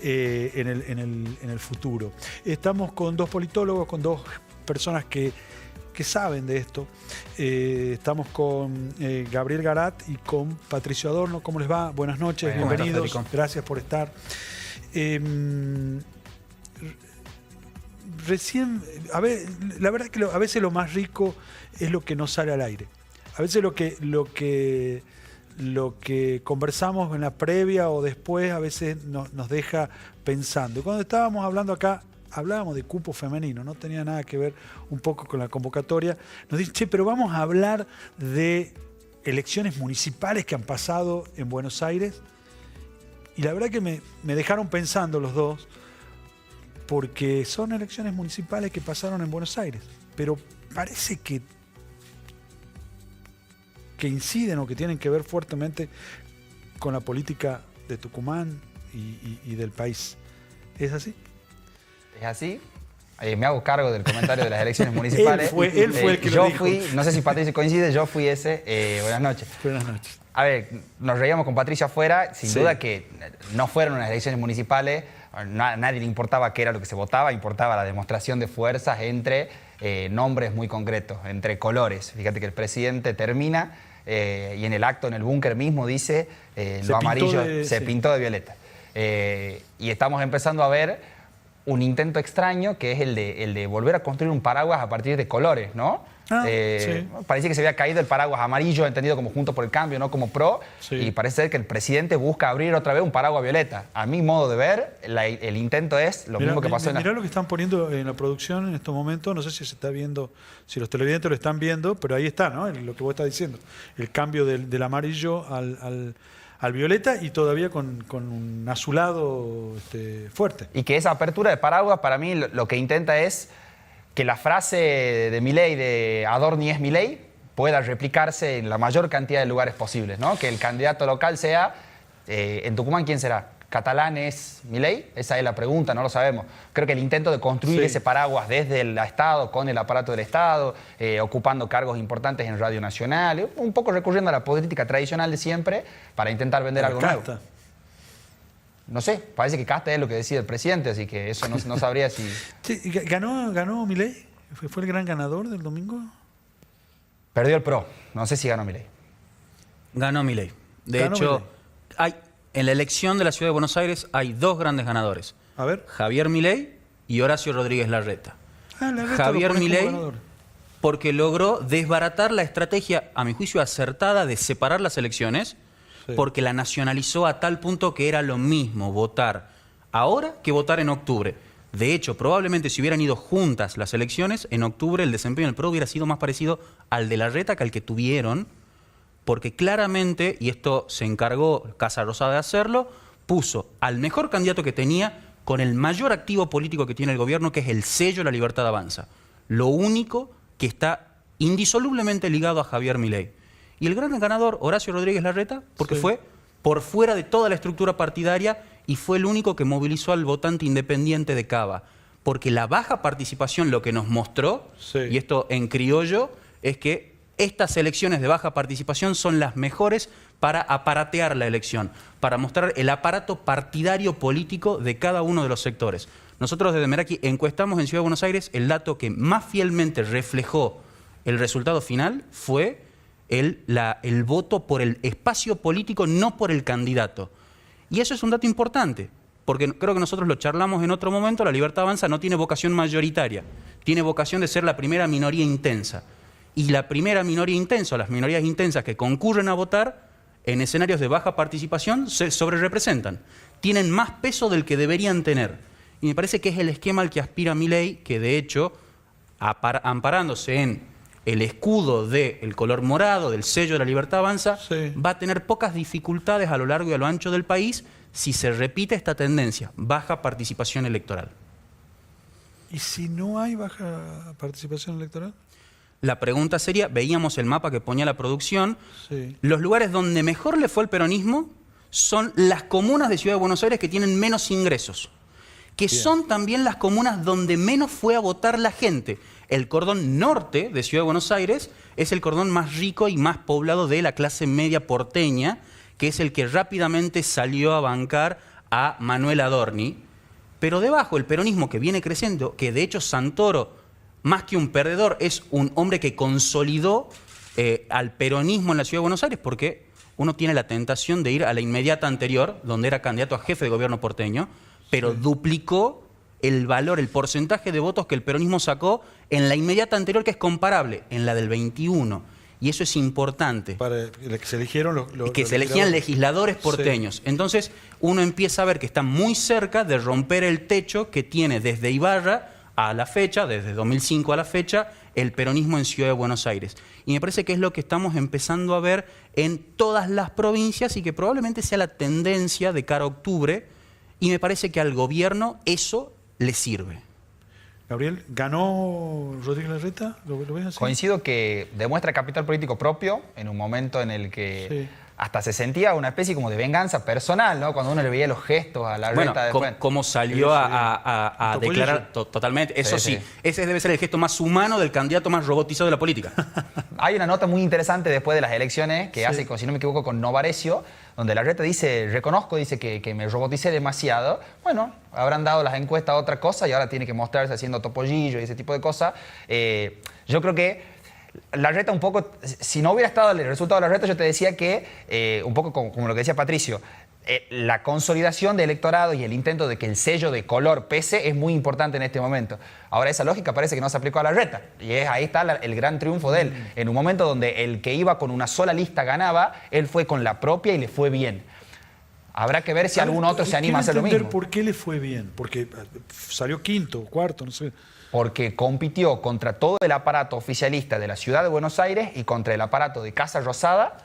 en el futuro. Estamos con dos politólogos, con dos personas que saben de esto. Estamos con Gabriel Garat y con Patricio Adorno. ¿Cómo les va? Buenas noches, bienvenidos. Gracias por estar. Recién, la verdad que a veces lo más rico es lo que no sale al aire. A veces lo que conversamos en la previa o después a veces nos deja pensando. Cuando estábamos hablando acá, hablábamos de cupo femenino, no tenía nada que ver un poco con la convocatoria. Nos dicen, che, pero vamos a hablar de elecciones municipales que han pasado en Buenos Aires. Y la verdad que me dejaron pensando los dos, porque son elecciones municipales que pasaron en Buenos Aires, pero parece que inciden o que tienen que ver fuertemente con la política de Tucumán y del país. ¿Es así? ¿Es así? Me hago cargo del comentario de las elecciones municipales. Él fue el que lo dijo. No sé si Patricio coincide, yo fui ese. Buenas noches. Buenas noches. A ver, nos reíamos con Patricio afuera, sin duda que no fueron unas elecciones municipales, a nadie le importaba qué era lo que se votaba, importaba la demostración de fuerzas entre nombres muy concretos, entre colores. Fíjate que el presidente termina y en el acto, en el búnker mismo, dice lo amarillo se pintó de violeta. Y estamos empezando a ver un intento extraño que es el de volver a construir un paraguas a partir de colores, ¿no? Parece que se había caído el paraguas amarillo, entendido como Juntos por el Cambio, no como PRO, y parece ser que el presidente busca abrir otra vez un paraguas violeta. A mi modo de ver, el intento es lo mismo que pasó Mirá lo que están poniendo en la producción en estos momentos, no sé si se está viendo, si los televidentes lo están viendo, pero ahí está, ¿no? Lo que vos estás diciendo, el cambio del amarillo al violeta y todavía con un azulado fuerte. Y que esa apertura de paraguas, para mí, lo que intenta es que la frase de Milei, de Adorni es Milei, pueda replicarse en la mayor cantidad de lugares posibles, ¿no? Que el candidato local sea, en Tucumán, ¿quién será? ¿Catalán es Milei? Esa es la pregunta, no lo sabemos. Creo que el intento de construir ese paraguas desde el Estado, con el aparato del Estado, ocupando cargos importantes en Radio Nacional, un poco recurriendo a la política tradicional de siempre para intentar vender algo nuevo. No sé, parece que Casta es lo que decide el presidente, así que eso no sabría si... Sí, ¿ganó Milei? ¿Fue el gran ganador del domingo? Perdió el PRO, no sé si ganó Milei. Ganó Milei. De hecho, en la elección de la Ciudad de Buenos Aires hay dos grandes ganadores. A ver. Javier Milei y Horacio Rodríguez Larreta. Javier Milei porque logró desbaratar la estrategia, a mi juicio acertada, de separar las elecciones, porque la nacionalizó a tal punto que era lo mismo votar ahora que votar en octubre. De hecho, probablemente si hubieran ido juntas las elecciones, en octubre el desempeño del PRO hubiera sido más parecido al de Larreta que al que tuvieron, porque claramente, y esto se encargó Casa Rosada de hacerlo, puso al mejor candidato que tenía con el mayor activo político que tiene el gobierno, que es el sello La Libertad Avanza. Lo único que está indisolublemente ligado a Javier Milei. Y el gran ganador, Horacio Rodríguez Larreta, porque fue por fuera de toda la estructura partidaria y fue el único que movilizó al votante independiente de Cava. Porque la baja participación lo que nos mostró, y esto en criollo, es que estas elecciones de baja participación son las mejores para aparatear la elección, para mostrar el aparato partidario político de cada uno de los sectores. Nosotros desde Meraki encuestamos en Ciudad de Buenos Aires, el dato que más fielmente reflejó el resultado final fue el voto por el espacio político, no por el candidato. Y eso es un dato importante, porque creo que nosotros lo charlamos en otro momento, La Libertad Avanza no tiene vocación mayoritaria, tiene vocación de ser la primera minoría intensa. Y la primera minoría intensa, o las minorías intensas que concurren a votar en escenarios de baja participación, se sobrerepresentan. Tienen más peso del que deberían tener. Y me parece que es el esquema al que aspira Milei, que de hecho, amparándose en el escudo del color morado, del sello de La Libertad Avanza, va a tener pocas dificultades a lo largo y a lo ancho del país si se repite esta tendencia, baja participación electoral. ¿Y si no hay baja participación electoral? La pregunta sería, veíamos el mapa que ponía la producción, los lugares donde mejor le fue el peronismo son las comunas de Ciudad de Buenos Aires que tienen menos ingresos, que son también las comunas donde menos fue a votar la gente. El cordón norte de Ciudad de Buenos Aires es el cordón más rico y más poblado de la clase media porteña, que es el que rápidamente salió a bancar a Manuel Adorni, pero debajo el peronismo que viene creciendo, que de hecho Santoro, más que un perdedor, es un hombre que consolidó al peronismo en la Ciudad de Buenos Aires, porque uno tiene la tentación de ir a la inmediata anterior, donde era candidato a jefe de gobierno porteño, pero duplicó el valor, el porcentaje de votos que el peronismo sacó en la inmediata anterior, que es comparable, en la del 21. Y eso es importante. Para que se eligieron se elegían legisladores porteños. Sí. Entonces uno empieza a ver que está muy cerca de romper el techo que tiene desde Ibarra a la fecha, desde 2005 a la fecha, el peronismo en Ciudad de Buenos Aires. Y me parece que es lo que estamos empezando a ver en todas las provincias y que probablemente sea la tendencia de cara a octubre, y me parece que al gobierno eso le sirve. Gabriel, ¿ganó Rodríguez Larreta? ¿Lo ves así? Coincido que demuestra capital político propio en un momento en el que hasta se sentía una especie como de venganza personal, ¿no? Cuando uno le veía los gestos a Larreta. Bueno, cómo salió a declarar totalmente. Eso sí, ese debe ser el gesto más humano del candidato más robotizado de la política. Hay una nota muy interesante después de las elecciones que hace, si no me equivoco, con Novarecio, donde Larreta dice, dice que me roboticé demasiado. Bueno, habrán dado las encuestas a otra cosa y ahora tiene que mostrarse haciendo topollillo y ese tipo de cosas. Yo creo que Larreta un poco, si no hubiera estado el resultado de Larreta, yo te decía que, un poco como lo que decía Patricio, la consolidación de electorado y el intento de que el sello de color pese es muy importante en este momento. Ahora esa lógica parece que no se aplicó a Larreta y ahí está el gran triunfo de él. En un momento donde el que iba con una sola lista ganaba, él fue con la propia y le fue bien. Habrá que ver si algún otro se anima a hacer lo mismo. ¿Por qué le fue bien? Porque salió quinto, cuarto, no sé. Porque compitió contra todo el aparato oficialista de la Ciudad de Buenos Aires y contra el aparato de Casa Rosada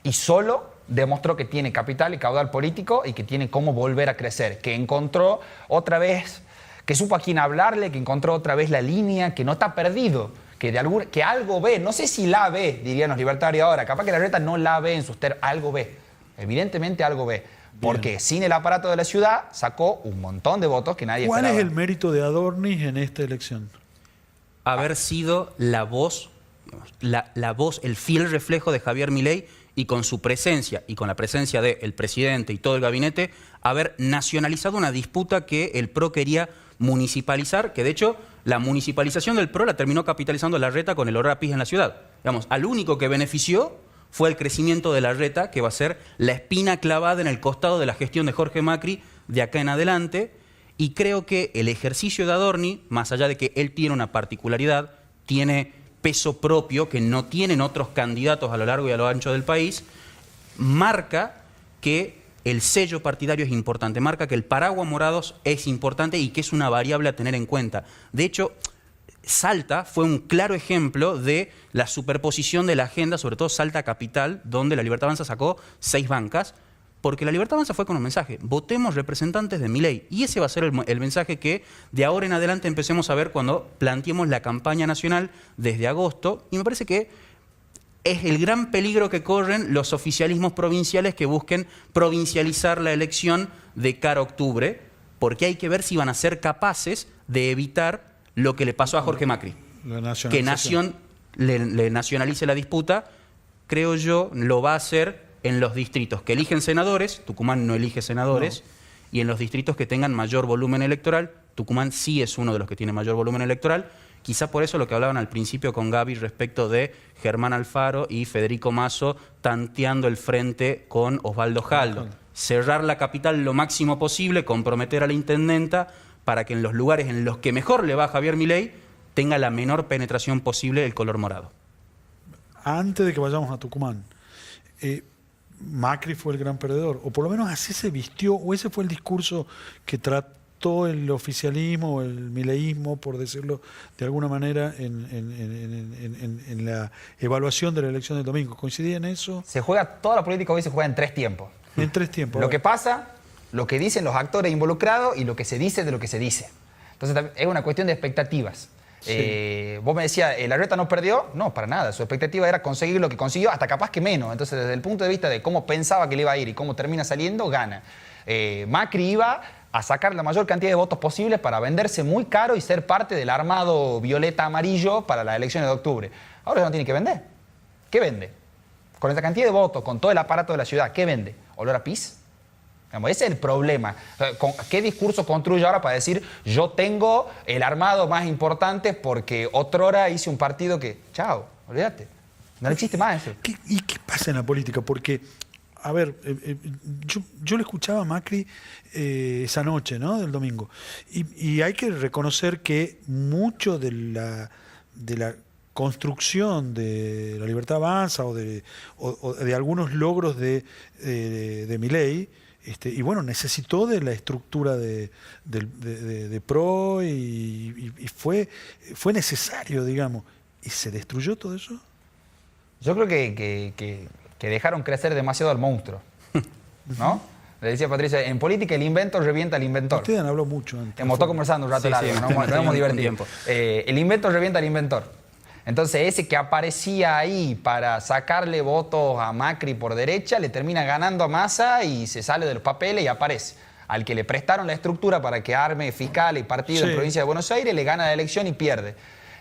y solo demostró que tiene capital y caudal político y que tiene cómo volver a crecer, que encontró otra vez, que supo a quién hablarle, que encontró otra vez la línea, que no está perdido, que algo ve, no sé si la ve, dirían los libertarios ahora, capaz que Larreta no la ve en sus algo ve, evidentemente algo ve. Porque sin el aparato de la ciudad sacó un montón de votos que nadie esperaba. ¿Cuál es el mérito de Adorni en esta elección? Haber sido la voz, el fiel reflejo de Javier Milei, y con su presencia y con la presencia del presidente y todo el gabinete, haber nacionalizado una disputa que el PRO quería municipalizar, que de hecho la municipalización del PRO la terminó capitalizando Larreta con el olor a pis en la ciudad. Digamos, al único que benefició fue el crecimiento de Larreta, que va a ser la espina clavada en el costado de la gestión de Jorge Macri de acá en adelante. Y creo que el ejercicio de Adorni, más allá de que él tiene una particularidad, tiene peso propio que no tienen otros candidatos a lo largo y a lo ancho del país, marca que el sello partidario es importante, marca que el paraguas morados es importante y que es una variable a tener en cuenta. De hecho, Salta fue un claro ejemplo de la superposición de la agenda, sobre todo Salta Capital, donde la Libertad Avanza sacó 6 bancas, porque la Libertad Avanza fue con un mensaje: votemos representantes de Milei. Y ese va a ser el mensaje que de ahora en adelante empecemos a ver cuando planteemos la campaña nacional desde agosto. Y me parece que es el gran peligro que corren los oficialismos provinciales que busquen provincializar la elección de cara a octubre, porque hay que ver si van a ser capaces de evitar lo que le pasó a Jorge Macri, que le nacionalice la disputa. Creo yo lo va a hacer en los distritos que eligen senadores. Tucumán no elige senadores, y en los distritos que tengan mayor volumen electoral. Tucumán sí es uno de los que tiene mayor volumen electoral. Quizá por eso lo que hablaban al principio con Gaby respecto de Germán Alfaro y Federico Mazo tanteando el frente con Osvaldo Jaldo. Cerrar la capital lo máximo posible, comprometer a la intendenta para que en los lugares en los que mejor le va a Javier Milei tenga la menor penetración posible el color morado. Antes de que vayamos a Tucumán, Macri fue el gran perdedor, o por lo menos así se vistió, o ese fue el discurso que trató el oficialismo o el mileísmo, por decirlo de alguna manera, en la evaluación de la elección del domingo. ¿Coincidía en eso? Toda la política hoy se juega en 3 tiempos. En 3 tiempos. Lo que pasa, lo que dicen los actores involucrados y lo que se dice de lo que se dice. Entonces es una cuestión de expectativas. Sí. Vos me decías, ¿Larreta no perdió? No, para nada. Su expectativa era conseguir lo que consiguió, hasta capaz que menos. Entonces, desde el punto de vista de cómo pensaba que le iba a ir y cómo termina saliendo, gana. Macri iba a sacar la mayor cantidad de votos posibles para venderse muy caro y ser parte del armado violeta-amarillo para las elecciones de octubre. Ahora ya no tiene que vender. ¿Qué vende? Con esa cantidad de votos, con todo el aparato de la ciudad, ¿qué vende? ¿Olor a pis? Ese es el problema. ¿Qué discurso construye ahora para decir yo tengo el armado más importante porque otrora hice un partido que, chao, olvídate, no existe más eso? ¿Y qué pasa en la política? Porque, a ver, yo le escuchaba a Macri esa noche, ¿no? Del domingo, y hay que reconocer que mucho de la construcción de La Libertad Avanza o de algunos logros de Milei, y bueno, necesitó de la estructura de PRO y fue necesario, digamos. ¿Y se destruyó todo eso? Yo creo que dejaron crecer demasiado al monstruo, ¿no? Le decía Patricia, en política el invento revienta al inventor. Ustedes han hablado mucho antes. Hemos estado conversando un rato largo, nos hemos divertido. El invento revienta al inventor. Entonces ese que aparecía ahí para sacarle votos a Macri por derecha, le termina ganando a Massa y se sale de los papeles y aparece. Al que le prestaron la estructura para que arme fiscal y partido en provincia de Buenos Aires, le gana la elección y pierde.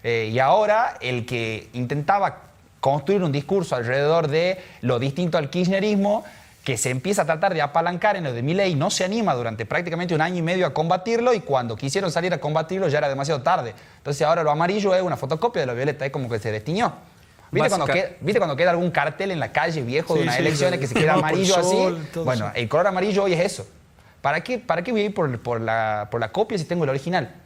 Y ahora el que intentaba construir un discurso alrededor de lo distinto al kirchnerismo, que se empieza a tratar de apalancar en lo de Milei, no se anima durante prácticamente 1 año y medio a combatirlo, y cuando quisieron salir a combatirlo ya era demasiado tarde. Entonces ahora lo amarillo es una fotocopia de lo violeta, es como que se destiñó. ¿Viste cuando queda algún cartel en la calle viejo de unas elecciones que se queda amarillo así? Bueno, el color amarillo hoy es eso. ¿Para qué voy a ir por la copia si tengo el original?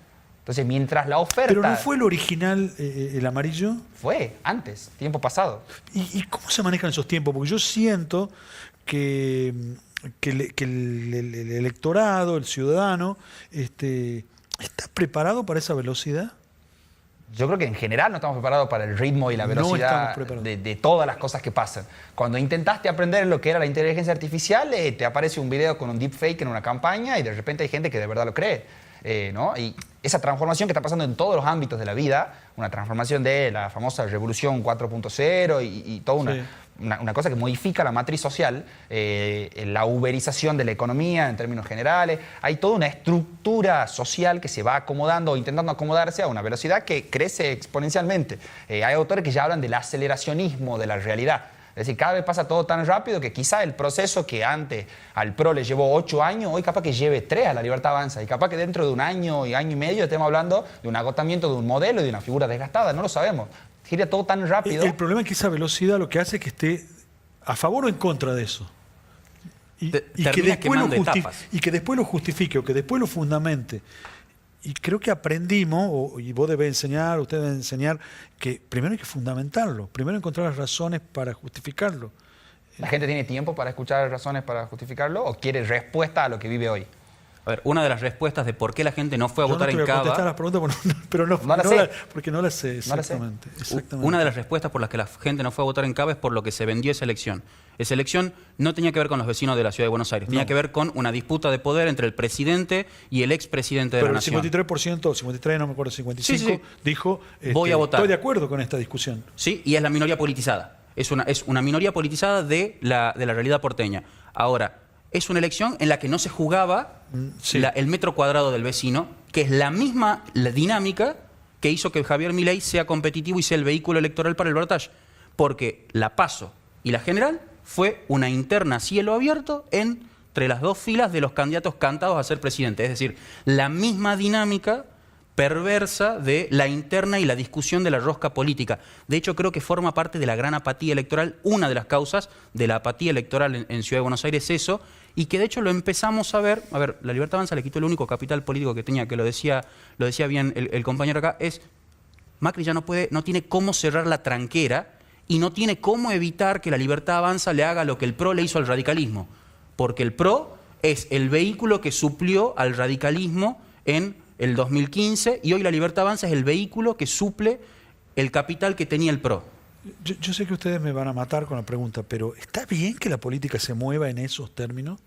Entonces, mientras la oferta... ¿Pero no fue el original el amarillo? Fue, antes, tiempo pasado. ¿Y cómo se manejan esos tiempos? Porque yo siento que el electorado, el ciudadano, ¿está preparado para esa velocidad? Yo creo que en general no estamos preparados para el ritmo y la velocidad de todas las cosas que pasan. Cuando intentaste aprender lo que era la inteligencia artificial, te aparece un video con un deepfake en una campaña y de repente hay gente que de verdad lo cree. ¿No? Y esa transformación que está pasando en todos los ámbitos de la vida, una transformación de la famosa revolución 4.0 y toda una cosa que modifica la matriz social, la uberización de la economía en términos generales, hay toda una estructura social que se va acomodando o intentando acomodarse a una velocidad que crece exponencialmente. Hay autores que ya hablan del aceleracionismo de la realidad. Es decir, cada vez pasa todo tan rápido que quizá el proceso que antes al PRO le llevó 8 años, hoy capaz que lleve 3 a La Libertad Avanza. Y capaz que dentro de 1 año y medio estemos hablando de un agotamiento de un modelo y de una figura desgastada. No lo sabemos. Gira todo tan rápido. El problema es que esa velocidad lo que hace es que esté a favor o en contra de eso. Y que después lo justifique o que después lo fundamente. Y creo que aprendimos, y vos debés enseñar, usted debe enseñar, que primero hay que fundamentarlo, primero encontrar las razones para justificarlo. ¿La gente tiene tiempo para escuchar las razones para justificarlo o quiere respuesta a lo que vive hoy? A ver, una de las respuestas de por qué la gente no fue a votar en Cava... Yo no te voy a contestar las preguntas, pero porque no las sé exactamente. Una de las respuestas por las que la gente no fue a votar en Cava es por lo que se vendió esa elección. Esa elección no tenía que ver con los vecinos de la Ciudad de Buenos Aires, tenía que ver con una disputa de poder entre el presidente y el expresidente de la Nación. Pero el 53%, 53, no me acuerdo, 55%, dijo, voy a votar. Estoy de acuerdo con esta discusión. Sí, y es la minoría politizada. Es una minoría politizada de la realidad porteña. Ahora, es una elección en la que no se jugaba el metro cuadrado del vecino, que es la dinámica que hizo que Javier Milei sea competitivo y sea el vehículo electoral para el balotaje. Porque la PASO y la general fue una interna a cielo abierto entre las 2 filas de los candidatos cantados a ser presidente. Es decir, la misma dinámica perversa de la interna y la discusión de la rosca política. De hecho, creo que forma parte de la gran apatía electoral. Una de las causas de la apatía electoral en Ciudad de Buenos Aires es eso, y que de hecho lo empezamos a ver. A ver, La Libertad Avanza le quitó el único capital político que tenía, que lo decía bien el compañero acá, es Macri ya no tiene cómo cerrar la tranquera y no tiene cómo evitar que La Libertad Avanza le haga lo que el PRO le hizo al radicalismo. Porque el PRO es el vehículo que suplió al radicalismo en el 2015 y hoy La Libertad Avanza es el vehículo que suple el capital que tenía el PRO. Yo sé que ustedes me van a matar con la pregunta, pero ¿está bien que la política se mueva en esos términos?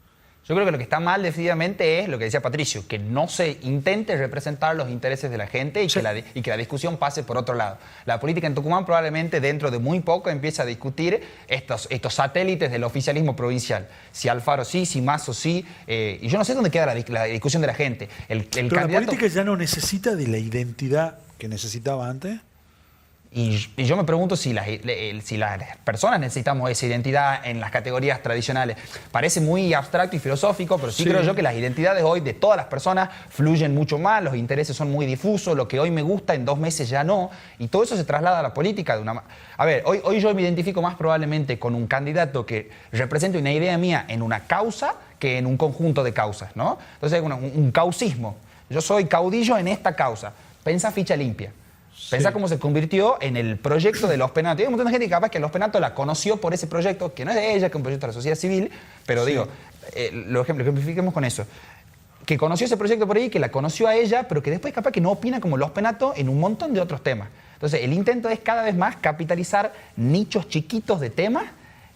Yo creo que lo que está mal decididamente es lo que decía Patricio, que no se intente representar los intereses de la gente y que la discusión pase por otro lado. La política en Tucumán probablemente dentro de muy poco empiece a discutir estos satélites del oficialismo provincial. Si Alfaro sí, si Masso sí, y yo no sé dónde queda la discusión de la gente. Pero la política ya no necesita de la identidad que necesitaba antes. Y yo me pregunto si las personas necesitamos esa identidad en las categorías tradicionales. Parece muy abstracto y filosófico, pero sí creo yo que las identidades hoy de todas las personas fluyen mucho más, los intereses son muy difusos, lo que hoy me gusta en 2 meses ya no, y todo eso se traslada a la política de una... A ver, hoy yo me identifico más probablemente con un candidato que represente una idea mía en una causa que en un conjunto de causas, ¿no? Entonces, un causismo. Yo soy caudillo en esta causa. Pensa Ficha Limpia. Pensá cómo se convirtió en el proyecto de Los Penatos. Hay un montón de gente que capaz que Los Penatos la conoció por ese proyecto, que no es de ella, que es un proyecto de la sociedad civil, pero digo, lo ejemplifiquemos con eso. Que conoció ese proyecto por ahí, que la conoció a ella, pero que después capaz que no opina como Los Penatos en un montón de otros temas. Entonces, el intento es cada vez más capitalizar nichos chiquitos de temas.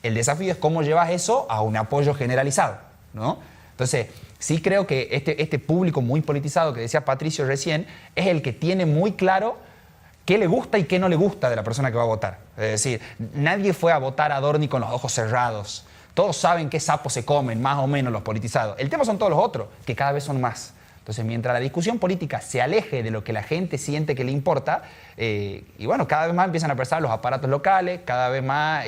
El desafío es cómo llevas eso a un apoyo generalizado, ¿no? Entonces, sí creo que este público muy politizado que decía Patricio recién es el que tiene muy claro qué le gusta y qué no le gusta de la persona que va a votar. Es decir, nadie fue a votar a Adorni con los ojos cerrados. Todos saben qué sapos se comen, más o menos, los politizados. El tema son todos los otros, que cada vez son más. Entonces, mientras la discusión política se aleje de lo que la gente siente que le importa, y bueno, cada vez más empiezan a presar los aparatos locales, cada vez más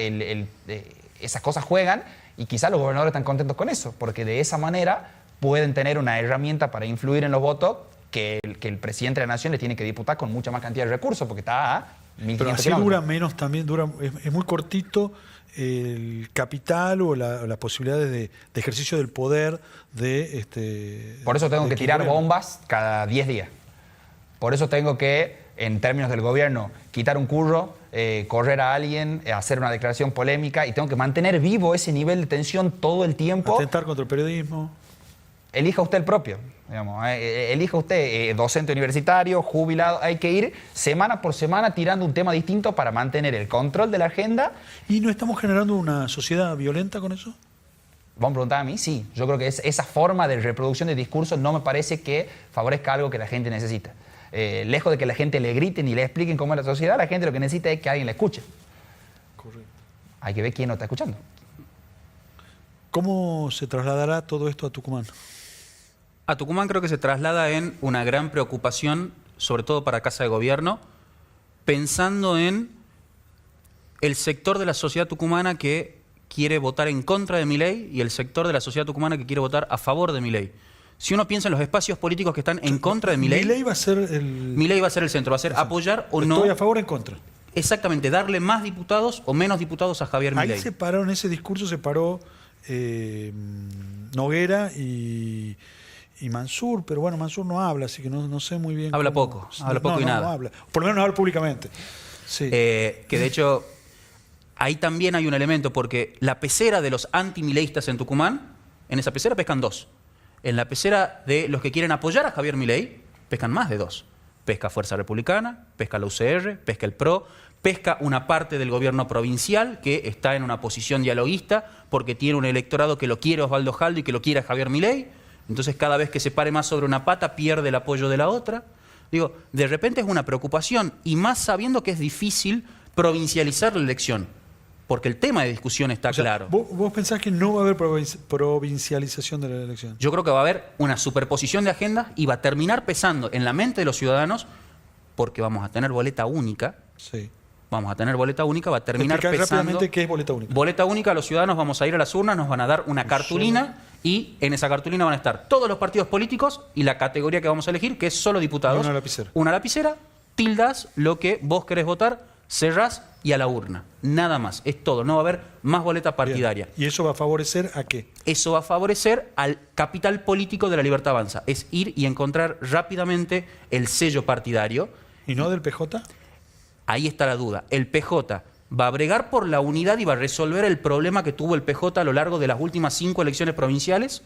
esas cosas juegan, y quizás los gobernadores están contentos con eso, porque de esa manera pueden tener una herramienta para influir en los votos que el presidente de la nación le tiene que disputar con mucha más cantidad de recursos, porque está a 1.500 Pero así kilómetros. dura menos también, es muy cortito el capital o las posibilidades de ejercicio del poder de... Por eso tengo que tirar bombas cada 10 días. Por eso tengo que, en términos del gobierno, quitar un curro, correr a alguien, hacer una declaración polémica, y tengo que mantener vivo ese nivel de tensión todo el tiempo. Atentar contra el periodismo. Elija usted el propio, digamos, elija usted, docente universitario, jubilado, hay que ir semana por semana tirando un tema distinto para mantener el control de la agenda. ¿Y no estamos generando una sociedad violenta con eso? Vamos a preguntar a mí, sí. Yo creo que esa forma de reproducción de discursos no me parece que favorezca algo que la gente necesita. Lejos de que la gente le griten y le expliquen cómo es la sociedad, la gente lo que necesita es que alguien la escuche. Correcto. Hay que ver quién no está escuchando. ¿Cómo se trasladará todo esto a Tucumán? A Tucumán creo que se traslada en una gran preocupación, sobre todo para Casa de Gobierno, pensando en el sector de la sociedad tucumana que quiere votar en contra de Milei y el sector de la sociedad tucumana que quiere votar a favor de Milei. Si uno piensa en los espacios políticos que están en contra de Milei... Milei va a ser Milei va a ser el centro, va a ser apoyar o no... Estoy a favor o en contra. Exactamente, darle más diputados o menos diputados a Javier Milei. Ahí se paró, en ese discurso se paró Noguera y Mansur, pero bueno, Mansur no habla, así que no sé muy bien. Habla poco y nada. No habla. Por lo menos no habla públicamente. Sí. Que de hecho, ahí también hay un elemento, porque la pecera de los antimileístas en Tucumán, en esa pecera pescan 2. En la pecera de los que quieren apoyar a Javier Milei, pescan más de 2. Pesca Fuerza Republicana, pesca la UCR, pesca el PRO, pesca una parte del gobierno provincial que está en una posición dialoguista porque tiene un electorado que lo quiere Osvaldo Jaldo y que lo quiere a Javier Milei. Entonces, cada vez que se pare más sobre una pata, pierde el apoyo de la otra. Digo, de repente es una preocupación, y más sabiendo que es difícil provincializar la elección, porque el tema de discusión está claro. ¿Vos pensás que no va a haber provincialización de la elección? Yo creo que va a haber una superposición de agendas y va a terminar pesando en la mente de los ciudadanos, porque vamos a tener boleta única. Sí. Vamos a tener boleta única, va a terminar pesando... rápidamente qué es boleta única. Boleta única, los ciudadanos vamos a ir a las urnas, nos van a dar una cartulina y en esa cartulina van a estar todos los partidos políticos y la categoría que vamos a elegir, que es solo diputados. Y una lapicera. Una lapicera, tildas lo que vos querés votar, cerrás y a la urna. Nada más, es todo, no va a haber más boleta partidaria. Bien. ¿Y eso va a favorecer a qué? Eso va a favorecer al capital político de la Libertad Avanza, es ir y encontrar rápidamente el sello partidario. ¿Y no del PJ? Ahí está la duda. El PJ va a bregar por la unidad y va a resolver el problema que tuvo el PJ a lo largo de las últimas 5 elecciones provinciales.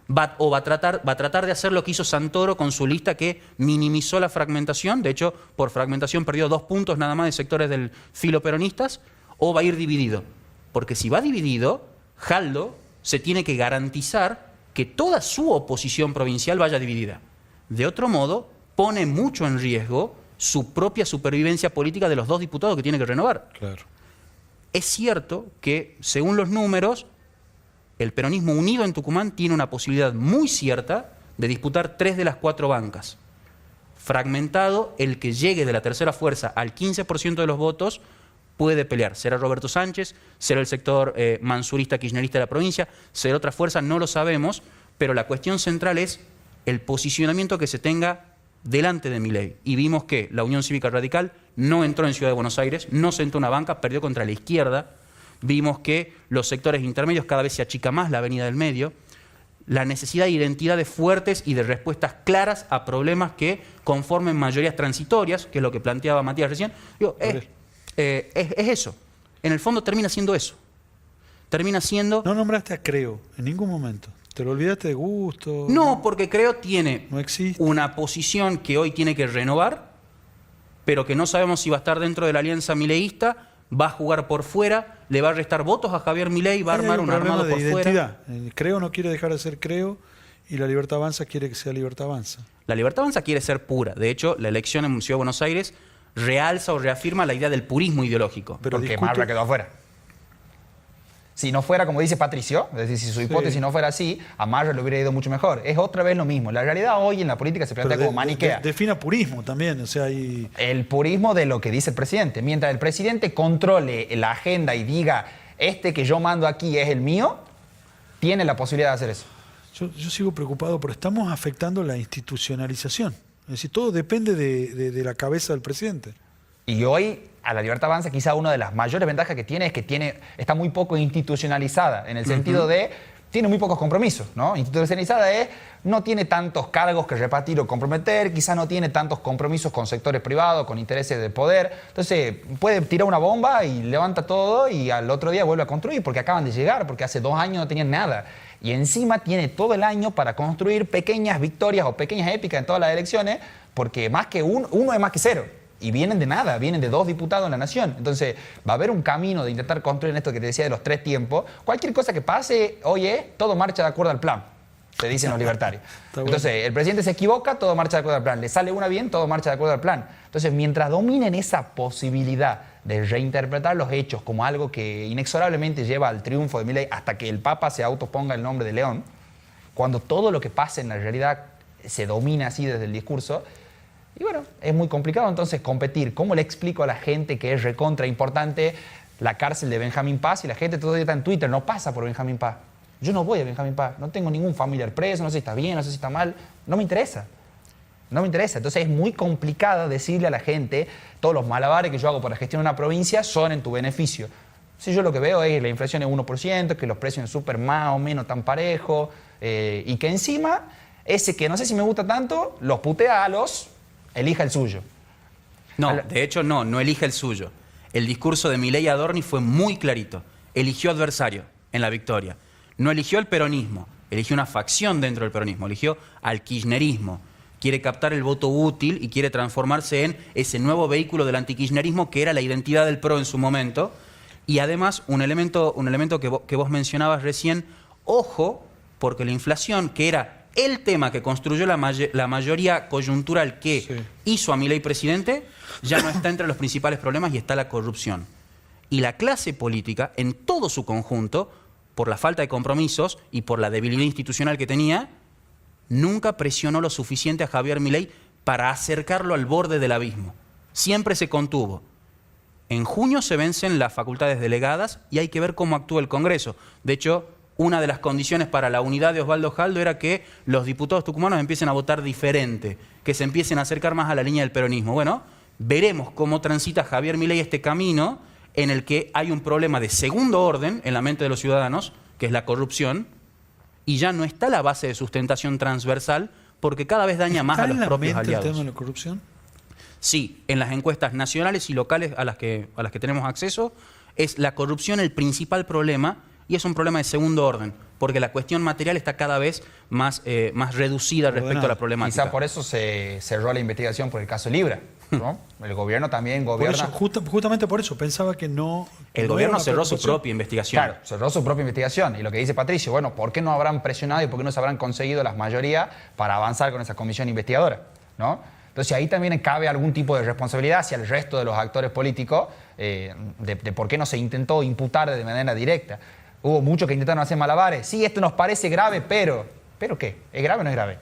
Va a tratar de hacer lo que hizo Santoro con su lista, que minimizó la fragmentación. De hecho, por fragmentación perdió 2 puntos nada más de sectores del filo peronistas. O va a ir dividido. Porque si va dividido, Jaldo se tiene que garantizar que toda su oposición provincial vaya dividida. De otro modo, pone mucho en riesgo su propia supervivencia política de los 2 diputados que tiene que renovar. Claro. Es cierto que, según los números, el peronismo unido en Tucumán tiene una posibilidad muy cierta de disputar 3 de las 4 bancas. fragmentado, el que llegue de la tercera fuerza al 15% de los votos puede pelear. ¿Será Roberto Sánchez? ¿Será el sector mansurista, kirchnerista de la provincia? ¿Será otra fuerza? No lo sabemos, pero la cuestión central es el posicionamiento que se tenga delante de Milei. Y vimos que la Unión Cívica Radical no entró en Ciudad de Buenos Aires, no sentó una banca, perdió contra la izquierda. Vimos que los sectores intermedios cada vez se achica más la avenida del medio. La necesidad de identidades fuertes y de respuestas claras a problemas que conformen mayorías transitorias, que es lo que planteaba Matías recién. Digo, es eso. En el fondo termina siendo eso. Termina siendo... No nombraste a Creo en ningún momento. ¿Te lo olvidaste de gusto? No, porque Creo tiene no existe. Una posición que hoy tiene que renovar, pero que no sabemos si va a estar dentro de la alianza mileísta, va a jugar por fuera, le va a restar votos a Javier Milei, va a armar un armado por fuera. Creo no quiere dejar de ser Creo y la Libertad Avanza quiere que sea Libertad Avanza. La Libertad Avanza quiere ser pura. De hecho, la elección en Ciudad de Buenos Aires realza o reafirma la idea del purismo ideológico. Pero porque Marra quedó afuera. Si no fuera como dice Patricio, es decir, si su hipótesis no fuera así, a Marra le hubiera ido mucho mejor. Es otra vez lo mismo. La realidad hoy en la política se plantea como maniquea. Defina purismo también. O sea, el purismo de lo que dice el presidente. Mientras el presidente controle la agenda y diga, este que yo mando aquí es el mío, tiene la posibilidad de hacer eso. Yo sigo preocupado porque estamos afectando la institucionalización. Es decir, todo depende de la cabeza del presidente. Y hoy, a la Libertad Avanza, quizá una de las mayores ventajas que tiene es que está muy poco institucionalizada, en el sentido de, tiene muy pocos compromisos, ¿no? Institucionalizada es, no tiene tantos cargos que repartir o comprometer, quizá no tiene tantos compromisos con sectores privados, con intereses de poder. Entonces, puede tirar una bomba y levanta todo y al otro día vuelve a construir, porque acaban de llegar, porque hace 2 años no tenían nada. Y encima tiene todo el año para construir pequeñas victorias o pequeñas épicas en todas las elecciones, porque más que uno es más que 0. Y vienen de nada, vienen de 2 diputados en la nación. Entonces, va a haber un camino de intentar construir en esto que te decía de los 3 tiempos. Cualquier cosa que pase, oye, todo marcha de acuerdo al plan, te dicen los libertarios. Entonces, el presidente se equivoca, todo marcha de acuerdo al plan. Le sale una bien, todo marcha de acuerdo al plan. Entonces, mientras dominen esa posibilidad de reinterpretar los hechos como algo que inexorablemente lleva al triunfo de Milei hasta que el Papa se autoponga el nombre de León, cuando todo lo que pasa en la realidad se domina así desde el discurso, y bueno, es muy complicado entonces competir. ¿Cómo le explico a la gente que es recontra importante la cárcel de Benjamín Paz y la gente todavía está en Twitter, no pasa por Benjamín Paz? Yo no voy a Benjamín Paz, no tengo ningún familiar preso, no sé si está bien, no sé si está mal, no me interesa. No me interesa. Entonces es muy complicado decirle a la gente, todos los malabares que yo hago para gestionar una provincia son en tu beneficio. Si yo lo que veo es la inflación es 1%, que los precios en el súper más o menos tan parejos, y que encima ese que no sé si me gusta tanto, los putea a los... elija el suyo. No, de hecho no elige el suyo. El discurso de Milei Adorni fue muy clarito. Eligió adversario en la victoria. No eligió el peronismo, eligió una facción dentro del peronismo, eligió al kirchnerismo. Quiere captar el voto útil y quiere transformarse en ese nuevo vehículo del antikirchnerismo que era la identidad del PRO en su momento. Y además, un elemento que vos mencionabas recién, ojo, porque la inflación, que era el tema que construyó la mayoría coyuntural que hizo a Milei presidente, ya no está entre los principales problemas y está la corrupción. Y la clase política, en todo su conjunto, por la falta de compromisos y por la debilidad institucional que tenía, nunca presionó lo suficiente a Javier Milei para acercarlo al borde del abismo. Siempre se contuvo. En junio se vencen las facultades delegadas y hay que ver cómo actúa el Congreso. De hecho, una de las condiciones para la unidad de Osvaldo Jaldo era que los diputados tucumanos empiecen a votar diferente, que se empiecen a acercar más a la línea del peronismo. Bueno, veremos cómo transita Javier Milei este camino en el que hay un problema de segundo orden en la mente de los ciudadanos, que es la corrupción, y ya no está la base de sustentación transversal porque cada vez daña más a los propios aliados. ¿Está en la mente el tema de la corrupción? Sí, en las encuestas nacionales y locales a las que tenemos acceso, es la corrupción el principal problema. Y es un problema de segundo orden, porque la cuestión material está cada vez más reducida respecto a la problemática. Quizá por eso se cerró la investigación por el caso Libra, ¿no? El gobierno también gobierna... Por eso, justamente por eso, pensaba que no... El gobierno cerró su propia investigación. Claro, cerró su propia investigación. Y lo que dice Patricio, bueno, ¿por qué no habrán presionado y por qué no se habrán conseguido las mayorías para avanzar con esa comisión investigadora, ¿no? Entonces ahí también cabe algún tipo de responsabilidad hacia el resto de los actores políticos de por qué no se intentó imputar de manera directa. Hubo muchos que intentaron hacer malabares. Sí, esto nos parece grave, pero... ¿Pero qué? ¿Es grave o no es grave?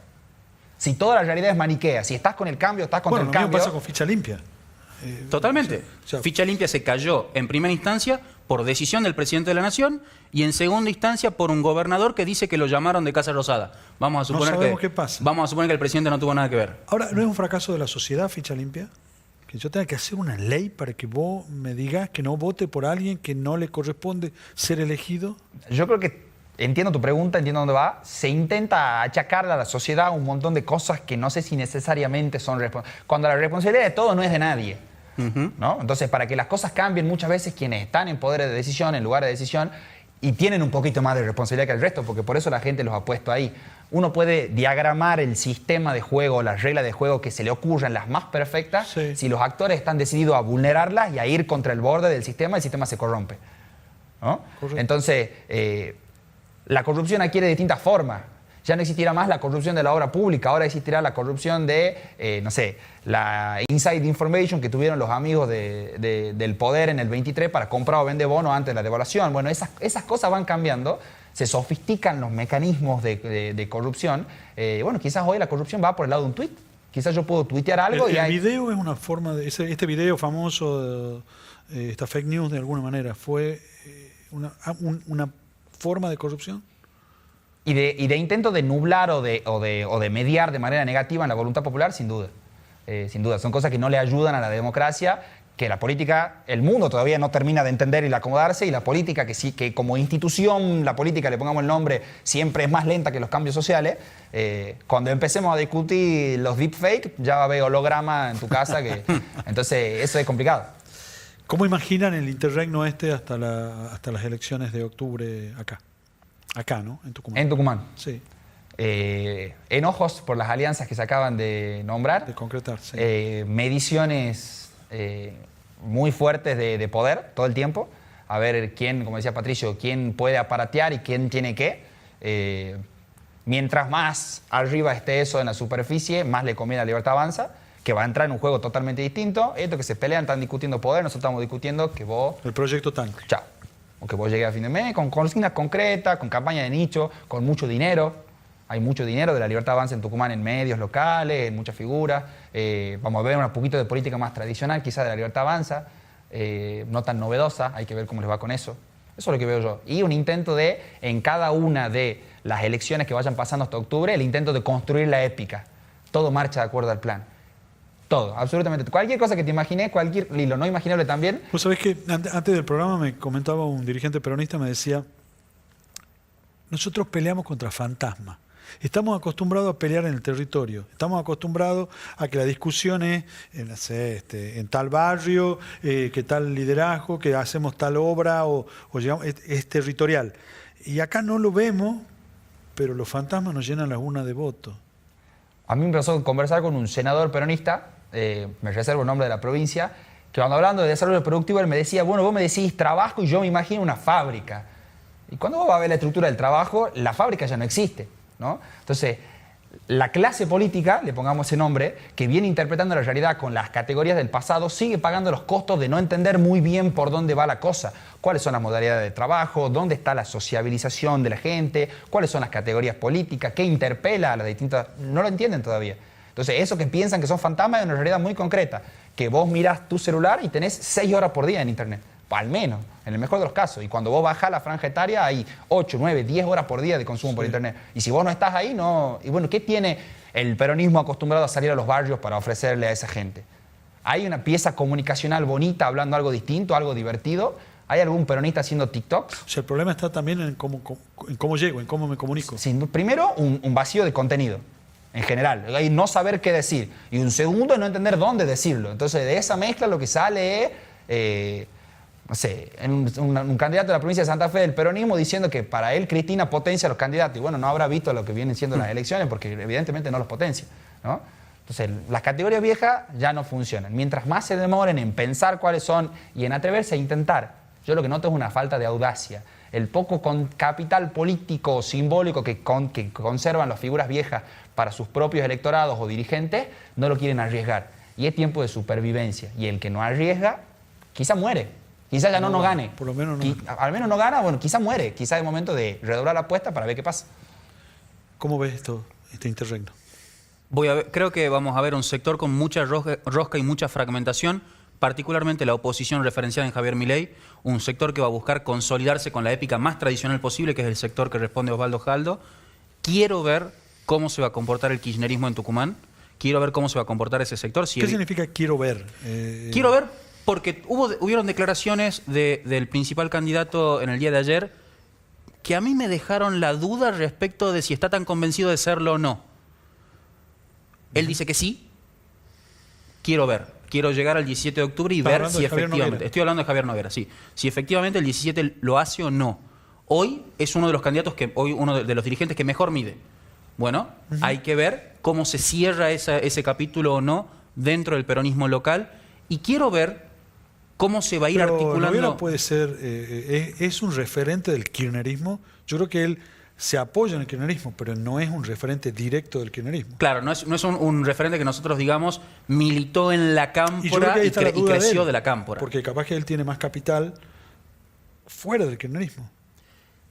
Si toda la realidad es maniquea, si estás con el cambio, estás contra el Bueno, lo cambio. mismo pasa con Ficha Limpia. Totalmente. o sea, Ficha Limpia se cayó en primera instancia por decisión del presidente de la Nación y en segunda instancia por un gobernador que dice que lo llamaron de Casa Rosada. Vamos a suponer sabemos qué pasa. Vamos a suponer que el presidente no tuvo nada que ver. Ahora, ¿no es un fracaso de la sociedad Ficha Limpia? Que yo tenga que hacer una ley para que vos me digas que no vote por alguien que no le corresponde ser elegido. Yo creo que entiendo tu pregunta, entiendo dónde va. Se intenta achacarle a la sociedad un montón de cosas que no sé si necesariamente son responsables. Cuando la responsabilidad de todo no es de nadie. ¿No? Entonces, para que las cosas cambien, muchas veces quienes están en poder de decisión, en lugar de decisión, y tienen un poquito más de responsabilidad que el resto, porque por eso la gente los ha puesto ahí. Uno puede diagramar el sistema de juego, las reglas de juego que se le ocurran, las más perfectas, Sí. si los actores están decididos a vulnerarlas y a ir contra el borde del sistema se corrompe. ¿No? Entonces, la corrupción adquiere distintas formas. Ya no existirá más la corrupción de la obra pública, ahora existirá la corrupción de, no sé, la inside information que tuvieron los amigos del poder en el 23 para comprar o vender bonos antes de la devaluación. Bueno, esas cosas van cambiando, se sofistican los mecanismos de corrupción. Bueno, quizás hoy la corrupción va por el lado de un tuit. Quizás yo puedo tuitear algo El video es una forma de... Este video famoso, esta fake news de alguna manera, ¿fue una forma de corrupción? Y de intento de nublar o de mediar de manera negativa en la voluntad popular, sin duda. Sin duda. Son cosas que no le ayudan a la democracia, que la política, el mundo todavía no termina de entender y de acomodarse, y la política, que sí, que como institución, la política, le pongamos el nombre, siempre es más lenta que los cambios sociales. Cuando empecemos a discutir los deepfakes, ya va a haber holograma en tu casa, entonces eso es complicado. ¿Cómo imaginan el interregno hasta las elecciones de octubre acá? Acá, ¿no? En Tucumán. En Tucumán. Sí. Enojos por las alianzas que se acaban de nombrar. De concretar, sí. Mediciones muy fuertes de poder todo el tiempo. A ver quién, como decía Patricio, quién puede aparatear y quién tiene qué. Mientras más arriba esté eso en la superficie, más le conviene a Libertad Avanza, que va a entrar en un juego totalmente distinto. Esto que se pelean, están discutiendo poder, nosotros estamos discutiendo que vos... El proyecto Tanque. Chao. O que vos llegues a fin de mes con consignas concretas, con campaña de nicho, con mucho dinero. Hay mucho dinero de la Libertad Avanza en Tucumán en medios locales, en muchas figuras. Vamos a ver un poquito de política más tradicional, quizás de la Libertad Avanza, no tan novedosa, hay que ver cómo les va con eso. Eso es lo que veo yo. Y un intento de, en cada una de las elecciones que vayan pasando hasta octubre, el intento de construir la épica. Todo marcha de acuerdo al plan. Todo, absolutamente. Cualquier cosa que te imagines, y lo no imaginable también. Vos sabés que antes del programa me comentaba un dirigente peronista, me decía, nosotros peleamos contra fantasmas. Estamos acostumbrados a pelear en el territorio. Estamos acostumbrados a que la discusión es en tal barrio, que tal liderazgo, que hacemos tal obra, o llegamos, es territorial. Y acá no lo vemos, pero los fantasmas nos llenan las urnas de votos. A mí me empezó a conversar con un senador peronista, me reservo el nombre de la provincia, que cuando hablando de desarrollo productivo, él me decía, bueno, vos me decís trabajo y yo me imagino una fábrica. Y cuando vos vas a ver la estructura del trabajo, la fábrica ya no existe, ¿no? Entonces, la clase política, le pongamos ese nombre, que viene interpretando la realidad con las categorías del pasado, sigue pagando los costos de no entender muy bien por dónde va la cosa. Cuáles son las modalidades de trabajo, dónde está la sociabilización de la gente, cuáles son las categorías políticas, qué interpela a las distintas... No lo entienden todavía. Entonces, eso que piensan que son fantasmas es una realidad muy concreta. Que vos mirás tu celular y tenés 6 horas por día en internet. Al menos, en el mejor de los casos. Y cuando vos bajás la franja etaria, hay 8, 9, 10 horas por día de consumo por internet. Y si vos no estás ahí, no... Y bueno, ¿qué tiene el peronismo acostumbrado a salir a los barrios para ofrecerle a esa gente? ¿Hay una pieza comunicacional bonita hablando algo distinto, algo divertido? ¿Hay algún peronista haciendo TikToks? O sea, el problema está también en cómo llego, en cómo me comunico. Primero, un vacío de contenido. En general, hay no saber qué decir. Y un segundo, no entender dónde decirlo. Entonces, de esa mezcla lo que sale es... no sé, un candidato de la provincia de Santa Fe del peronismo diciendo que para él Cristina potencia a los candidatos. Y bueno, no habrá visto lo que vienen siendo las elecciones porque evidentemente no los potencia, ¿no? Entonces, las categorías viejas ya no funcionan. Mientras más se demoren en pensar cuáles son y en atreverse a intentar, yo lo que noto es una falta de audacia. El poco capital político o simbólico que conservan las figuras viejas para sus propios electorados o dirigentes, no lo quieren arriesgar. Y es tiempo de supervivencia. Y el que no arriesga, quizá muere. Quizás ya no gane. Por lo menos no. Al menos no gana, bueno, quizás muere. Quizás es momento de redoblar la apuesta para ver qué pasa. ¿Cómo ves este interregno? Creo que vamos a ver un sector con mucha rosca y mucha fragmentación, particularmente la oposición referenciada en Javier Milei, un sector que va a buscar consolidarse con la épica más tradicional posible, que es el sector que responde Osvaldo Jaldo. Quiero ver cómo se va a comportar el kirchnerismo en Tucumán, quiero ver cómo se va a comportar ese sector. ¿Qué significa quiero ver? Quiero ver porque hubieron declaraciones del principal candidato en el día de ayer que a mí me dejaron la duda respecto de si está tan convencido de serlo o no. Él dice que sí. Quiero ver. Quiero llegar al 17 de octubre y ver si efectivamente... Estoy hablando de Javier Noguera, sí. Si efectivamente el 17 lo hace o no. Hoy es uno de los candidatos uno de los dirigentes que mejor mide. Bueno, hay que ver cómo se cierra ese capítulo o no dentro del peronismo local. Y quiero ver cómo se va a ir articulando... Noguera puede ser... es un referente del kirchnerismo. Yo creo que él se apoya en el kirchnerismo, pero no es un referente directo del kirchnerismo. Claro, no es un referente que nosotros, digamos, militó en la cámpora y creció de la cámpora. Porque capaz que él tiene más capital fuera del kirchnerismo.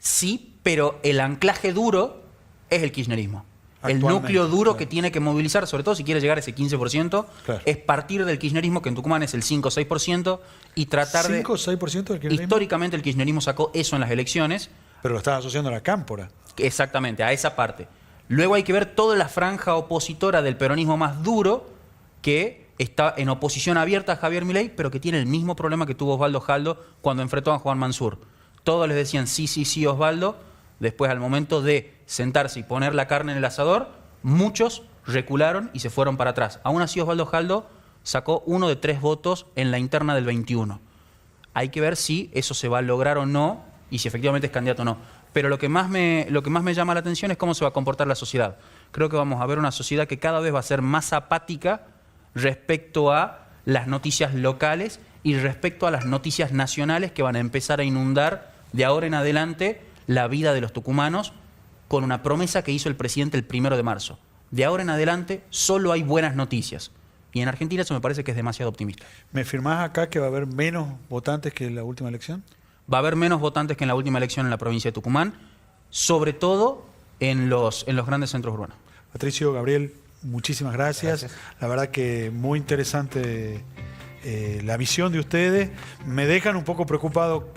Sí, pero el anclaje duro es el kirchnerismo. El núcleo duro que tiene que movilizar, sobre todo si quiere llegar a ese 15%, es partir del kirchnerismo, que en Tucumán es el 5 o 6%, y tratar de... ¿5 o 6% del kirchnerismo? Históricamente el kirchnerismo sacó eso en las elecciones. Pero lo estás asociando a la cámpora. Exactamente, a esa parte. Luego hay que ver toda la franja opositora del peronismo más duro, que está en oposición abierta a Javier Milei, pero que tiene el mismo problema que tuvo Osvaldo Jaldo cuando enfrentó a Juan Mansur. Todos les decían sí, sí, sí, Osvaldo. Después, al momento de sentarse y poner la carne en el asador, muchos recularon y se fueron para atrás. Aún así, Osvaldo Jaldo sacó 1 de 3 votos en la interna del 21. Hay que ver si eso se va a lograr o no y si efectivamente es candidato o no. Pero lo que más me llama la atención es cómo se va a comportar la sociedad. Creo que vamos a ver una sociedad que cada vez va a ser más apática respecto a las noticias locales y respecto a las noticias nacionales que van a empezar a inundar de ahora en adelante la vida de los tucumanos, con una promesa que hizo el presidente el 1 de marzo. De ahora en adelante solo hay buenas noticias. Y en Argentina eso me parece que es demasiado optimista. ¿Me firmás acá que va a haber menos votantes que en la última elección? Va a haber menos votantes que en la última elección en la provincia de Tucumán, sobre todo en los grandes centros urbanos. Patricio, Gabriel, muchísimas gracias. La verdad que muy interesante la visión de ustedes. Me dejan un poco preocupado.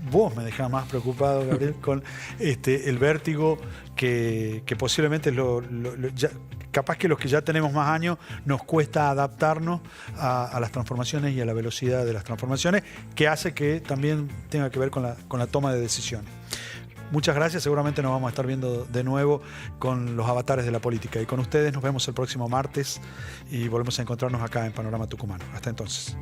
Vos me dejás más preocupado, Gabriel, con el vértigo que posiblemente capaz que los que ya tenemos más años nos cuesta adaptarnos a las transformaciones y a la velocidad de las transformaciones, que hace que también tenga que ver con la toma de decisiones. Muchas gracias, seguramente nos vamos a estar viendo de nuevo con los avatares de la política. Y con ustedes nos vemos el próximo martes y volvemos a encontrarnos acá en Panorama Tucumano. Hasta entonces.